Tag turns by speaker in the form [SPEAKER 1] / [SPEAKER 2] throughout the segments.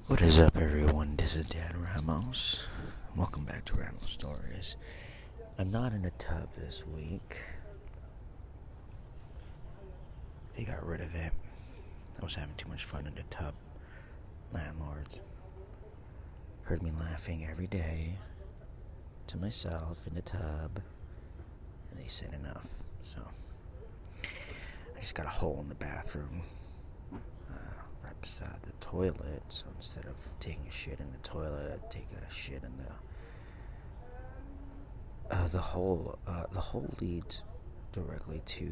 [SPEAKER 1] What is up, everyone? This is Dan Ramos. Welcome back to Ramos Stories. I'm not in a tub this week. They got rid of it. I was having too much fun in the tub. Landlords heard me laughing every day to myself in the tub, and they said enough. So I just got a hole in the bathroom right beside the toilet. So instead of taking a shit in the toilet, I take a shit in the hole. The hole leads directly to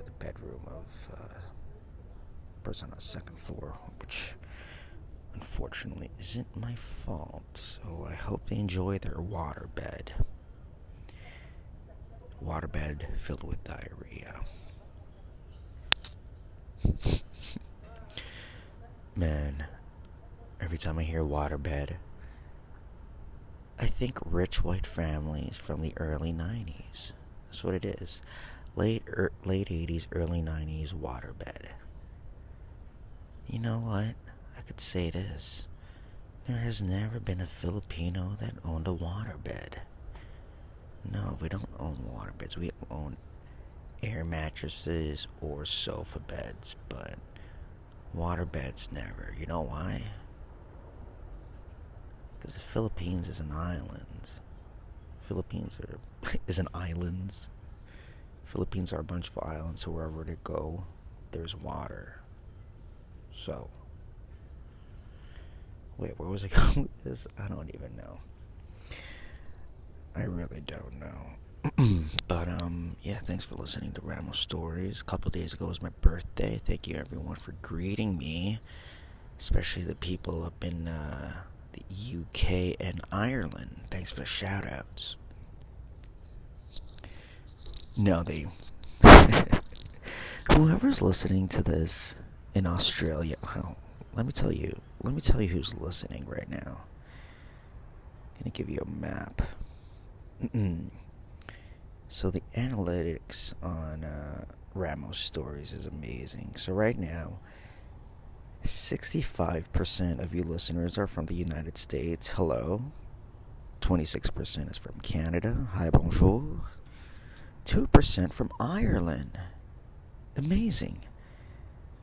[SPEAKER 1] the bedroom of a person on the second floor, which unfortunately isn't my fault. So I hope they enjoy their waterbed. Waterbed filled with diarrhea. Man, every time I hear waterbed, I think rich white families from the early 90s. That's what it is. Late 80s, early 90s waterbed. You know what? I could say this. There has never been a Filipino that owned a waterbed. No, we don't own waterbeds. We own air mattresses or sofa beds, but waterbeds never. You know why? Because the Philippines is an island. Philippines is an islands. Philippines are a bunch of islands, so wherever they go, there's water. So, wait, where was I going with this? I don't even know. I really don't know. But, yeah, thanks for listening to Ramos Stories. A couple days ago was my birthday. Thank you, everyone, for greeting me. Especially the people up in, the UK and Ireland. Thanks for the shout-outs. No, they... Whoever's listening to this in Australia... Well, let me tell you who's listening right now. I'm gonna give you a map. So the analytics on Ramos Stories is amazing. So right now, 65% of you listeners are from the United States. Hello. 26% is from Canada. Hi, bonjour. 2% from Ireland. Amazing.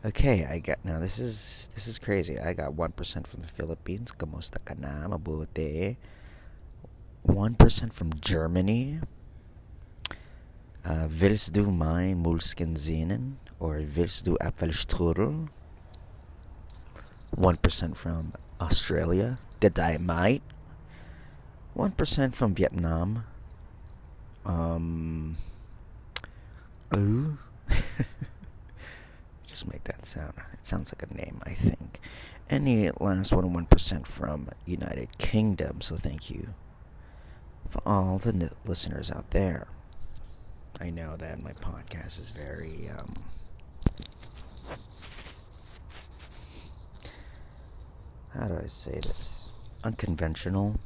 [SPEAKER 1] Okay, I got now. This is crazy. I got 1% from the Philippines. Kamusta ka na? Mabuti. 1% from Germany. Willst du mein Mulsken sehen? Or willst du Apfelstrudel? 1% from Australia. Good day, mate. 1% from Vietnam. Ooh. Just make that sound. It sounds like a name, I think. And the last 1% from United Kingdom. So thank you for all the listeners out there. I know that my podcast is very, how do I say this? Unconventional.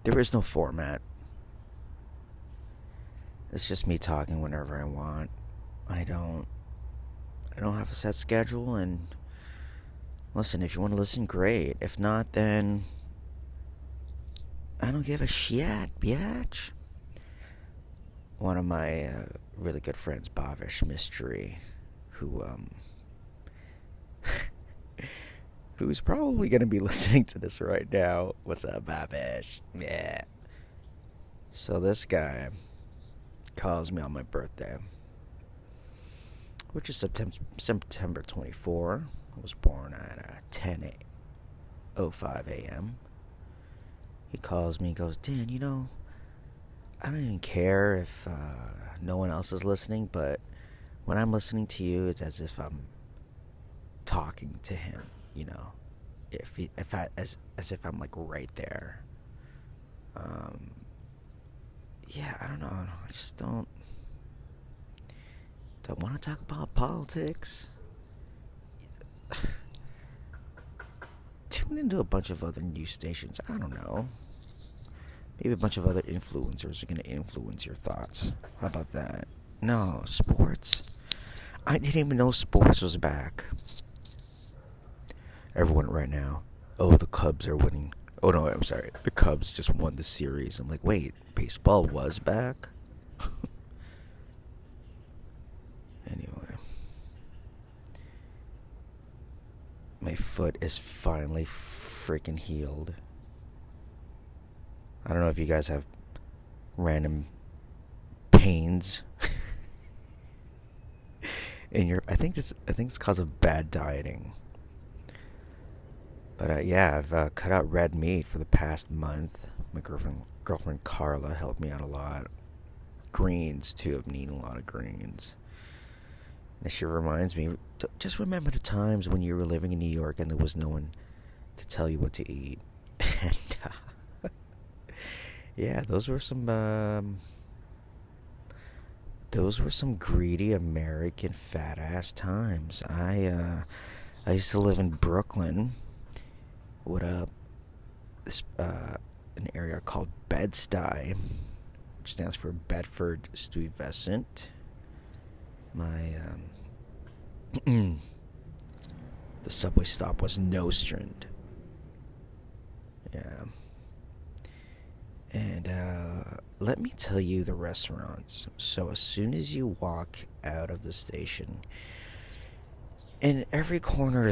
[SPEAKER 1] There is no format. It's just me talking whenever I want. I don't have a set schedule, and listen, if you want to listen, great. If not, then I don't give a shit, bitch. One of my really good friends, Bhavesh Mistry, who's probably going to be listening to this right now. What's up, Bhavesh? Yeah. So this guy calls me on my birthday, which is September 24. I was born at 10:05 a.m. He calls me and goes, Dan, you know, I don't even care if no one else is listening, but when I'm listening to you, it's as if I'm talking to him, you know, as if I'm like right there. Yeah, I don't know. I just don't want to talk about politics. Tune into a bunch of other news stations. I don't know. Maybe a bunch of other influencers are going to influence your thoughts. How about that? No, sports? I didn't even know sports was back. everyone right now, oh, the Cubs are winning. Oh no, I'm sorry. The Cubs just won the series. I'm like, wait, baseball was back? Anyway, my foot is finally freaking healed. I don't know if you guys have random pains in your. I think it's because of bad dieting. But yeah, I've cut out red meat for the past month. My girlfriend Carla helped me out a lot. Greens too. I've been eating a lot of greens. And she reminds me, just remember the times when you were living in New York and there was no one to tell you what to eat. And yeah, those were some greedy American fat ass times. I used to live in Brooklyn. What this an area called BED-STUY, which stands for Bedford-Stuyvesant. My the subway stop was Nostrand. Yeah. And let me tell you the restaurants. So as soon as you walk out of the station, in every corner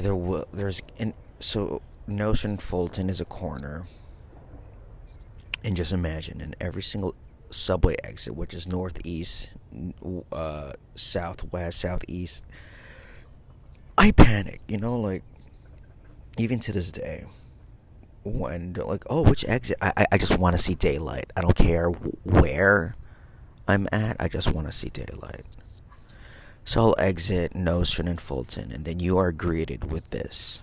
[SPEAKER 1] so Nostrand Fulton is a corner. And just imagine, in every single subway exit, which is northeast, southwest, southeast, I panic, like, even to this day. When they're like, oh, which exit? I just want to see daylight. I don't care where I'm at. I just want to see daylight. So I'll exit Nostrand and Fulton, and then you are greeted with this: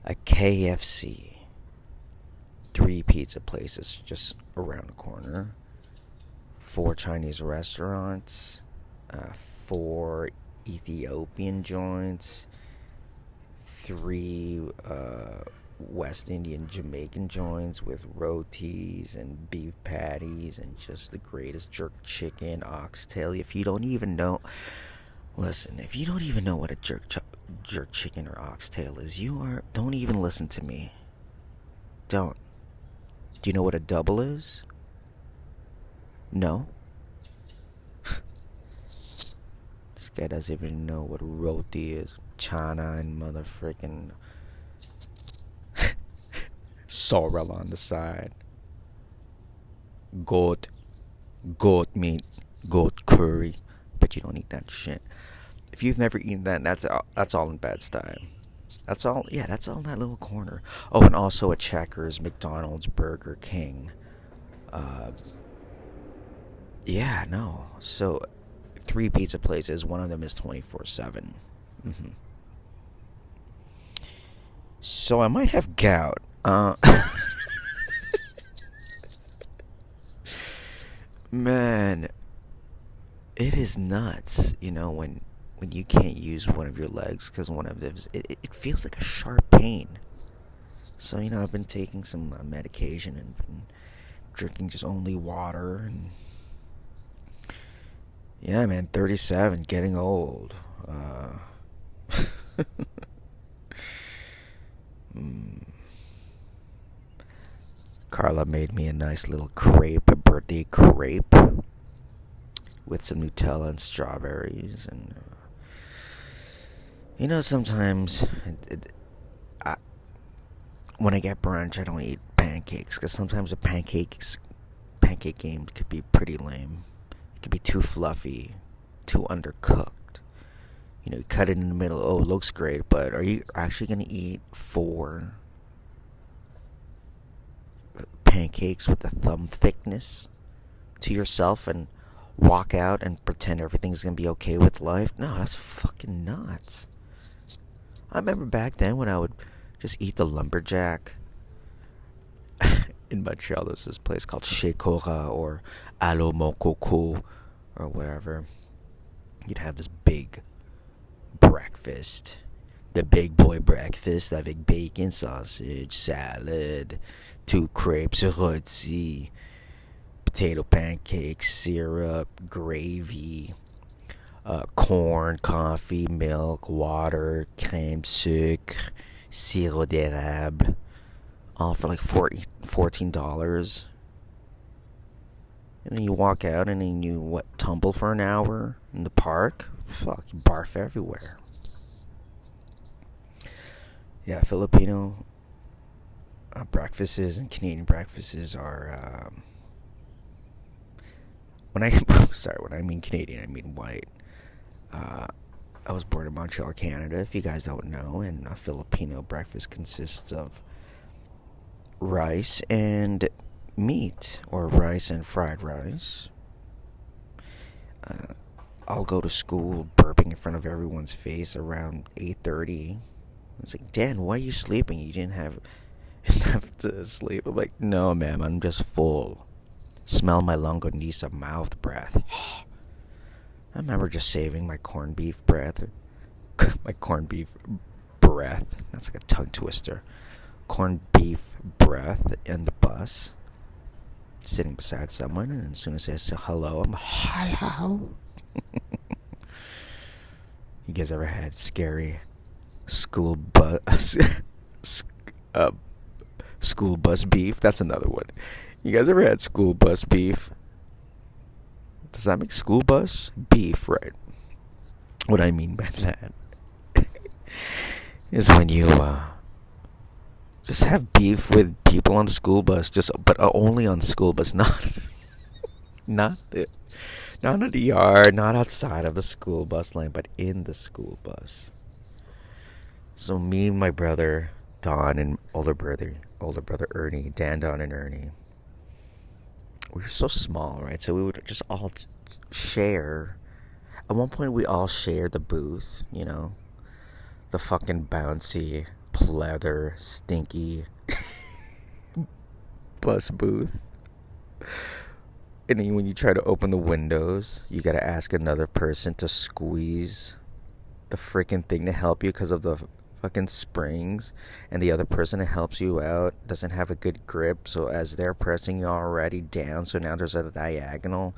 [SPEAKER 1] a KFC, 3 pizza places just around the corner, 4 Chinese restaurants, 4 Ethiopian joints, 3 West Indian Jamaican joints with rotis and beef patties and just the greatest jerk chicken, oxtail. If you don't even know what a jerk chicken or oxtail is, don't even listen to me. Don't. Do you know what a double is? No? This guy doesn't even know what a roti is. Chana and motherfucking sorrel on the side. Goat meat, goat curry. But you don't eat that shit. If you've never eaten that, that's all in BED-STUY. That's all in that little corner. Oh, and also a Checkers, McDonald's, Burger King. Yeah, no. So 3 pizza places. One of them is 24/7. Mm-hmm. So I might have gout. Man, it is nuts, when you can't use one of your legs because one of them it feels like a sharp pain. So I've been taking some medication and been drinking just only water, and yeah, man, 37, getting old. Carla made me a nice little a birthday crepe with some Nutella and strawberries, and sometimes when I get brunch, I don't eat pancakes because sometimes the pancake game could be pretty lame. It could be too fluffy, too undercooked. You cut it in the middle. Oh, it looks great, but are you actually gonna eat 4 pancakes with a thumb thickness to yourself and walk out and pretend everything's gonna be okay with life? No, that's fucking nuts. I remember back then when I would just eat the lumberjack. In Montreal, there's this place called Chez Cora or ALLLLL Out or whatever. You'd have this big breakfast. The big boy breakfast avec bacon, sausage, salad, 2 crepes, roti, potato pancakes, syrup, gravy, corn, coffee, milk, water, crème, sucre, sirop d'érable, all for like $14. And then you walk out and then you, what, tumble for an hour in the park? Fuck, you barf everywhere. Yeah, Filipino breakfasts and Canadian breakfasts are, when I mean Canadian, I mean white. I was born in Montreal, Canada, if you guys don't know, and a Filipino breakfast consists of rice and meat, or rice and fried rice. I'll go to school burping in front of everyone's face around 8:30. It's like, Dan, why are you sleeping? You didn't have to sleep. I'm like, no, ma'am, I'm just full. Smell my longanisa mouth breath. I remember just saving my corned beef breath. My corned beef breath. That's like a tongue twister. Corned beef breath in the bus. Sitting beside someone, and as soon as I say hello, I'm hello. You guys ever had scary school bus beef? That's another one. You guys ever had school bus beef? Does that make school bus beef right? What I mean by that is when you just have beef with people on the school bus, but only on the school bus, not in the yard, not outside of the school bus lane, but in the school bus. So me and my brother Don and older brother Ernie, Dan, Don, and Ernie, we were so small, right? So we would just all share. At one point, we all shared the booth, you know, the fucking bouncy, pleather, stinky bus booth. And then when you try to open the windows, you gotta ask another person to squeeze the freaking thing to help you because of the fucking springs, and the other person that helps you out doesn't have a good grip, so as they're pressing you already down, so now there's a diagonal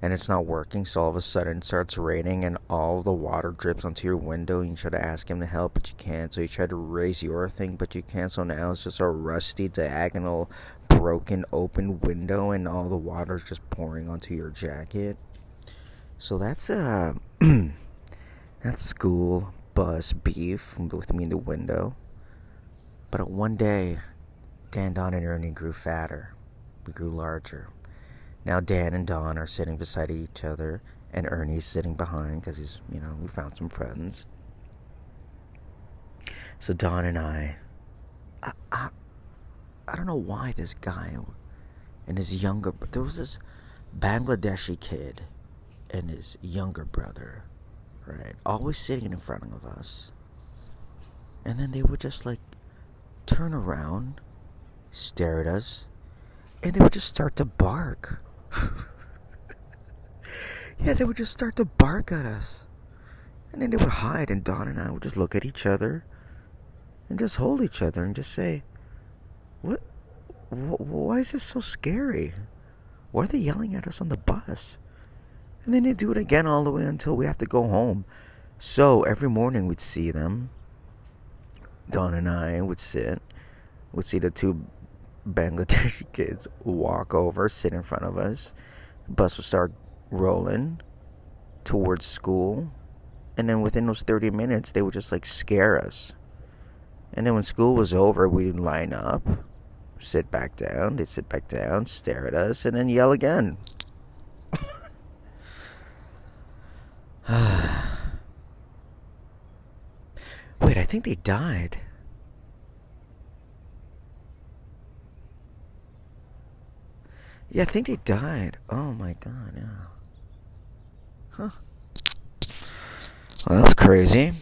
[SPEAKER 1] and it's not working, so all of a sudden it starts raining and all the water drips onto your window, and you try to ask him to help but you can't, so you try to raise your thing but you can't, so now it's just a rusty diagonal broken open window and all the water's just pouring onto your jacket. So that's that's school bus beef with me in the window. But one day, Dan, Don, and Ernie grew fatter. We grew larger. Now Dan and Don are sitting beside each other, and Ernie's sitting behind because he's, you know, we found some friends. So Don and I don't know why this guy and his younger, there was this Bangladeshi kid and his younger brother, right, always sitting in front of us, and then they would just like turn around, stare at us, and they would just start to bark. Yeah, they would just start to bark at us, and then they would hide, and Don and I would just look at each other and just hold each other and just say, what, why is this so scary? Why are they yelling at us on the bus? And then they do it again all the way until we have to go home. So every morning we'd see them. Don and I would see the two Bangladeshi kids walk over, sit in front of us. The bus would start rolling towards school. And then within those 30 minutes, they would just like scare us. And then when school was over, we'd line up, sit back down. They'd sit back down, stare at us, and then yell again. Wait, I think they died. Yeah, I think they died. Oh my god, yeah. Huh. Well, that was crazy.